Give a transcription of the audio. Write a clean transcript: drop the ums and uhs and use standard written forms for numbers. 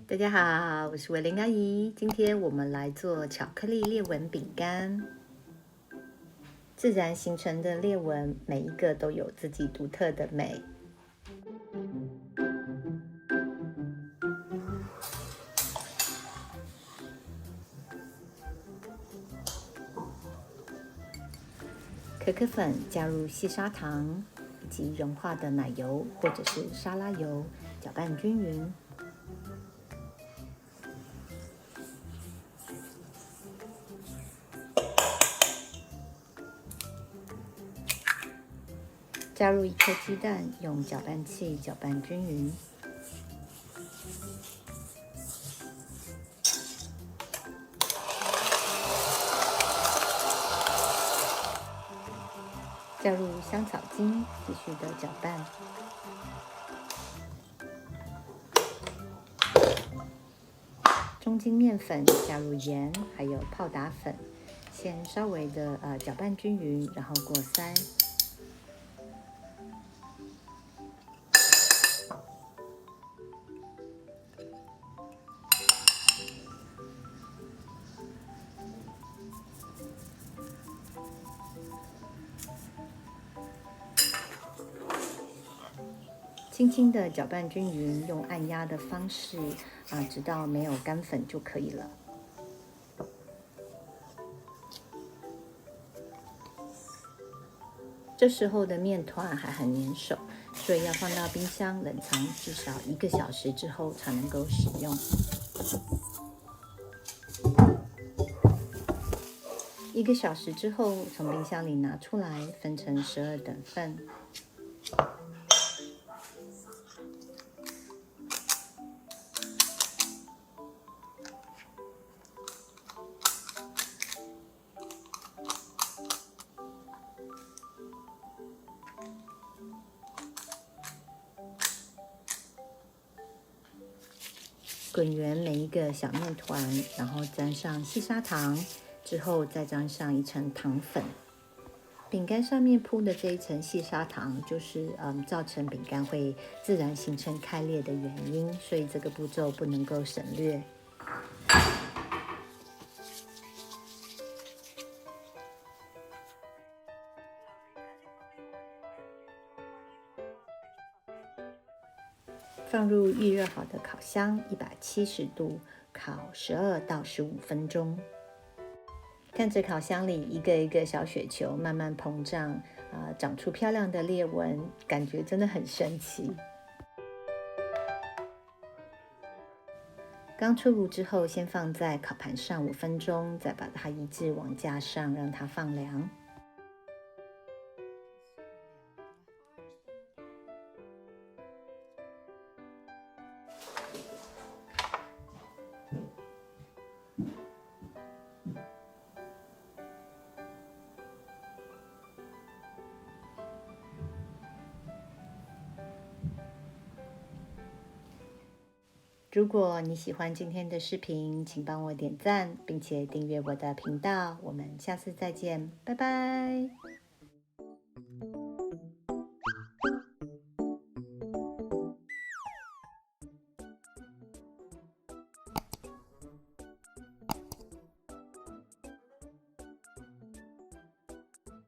大家好，我是维玲阿姨。今天我们来做巧克力裂纹饼干。自然形成的裂纹，每一个都有自己独特的美。可可粉加入细砂糖以及融化的奶油或者是沙拉油，搅拌均匀。加入1颗鸡蛋，用搅拌器搅拌均匀。加入香草精，继续的搅拌。中筋面粉加入盐，还有泡打粉，先稍微的搅拌均匀，然后过筛。轻轻的搅拌均匀，用按压的方式直到没有干粉就可以了。这时候的面团还很粘手，所以要放到冰箱冷藏至少1个小时之后才能够使用。1个小时之后，从冰箱里拿出来，分成12等份。滚圆每一个小面团，然后沾上细砂糖，之后再沾上1层糖粉。饼干上面铺的这一层细砂糖，就是造成饼干会自然形成开裂的原因，所以这个步骤不能够省略。放入预热好的烤箱，170度烤12到15分钟。看着烤箱里一个一个小雪球慢慢膨胀，长出漂亮的裂纹，感觉真的很神奇。刚出炉之后，先放在烤盘上5分钟，再把它移至网架上，让它放凉。如果你喜欢今天的视频，请帮我点赞，并且订阅我的频道。我们下次再见，拜拜。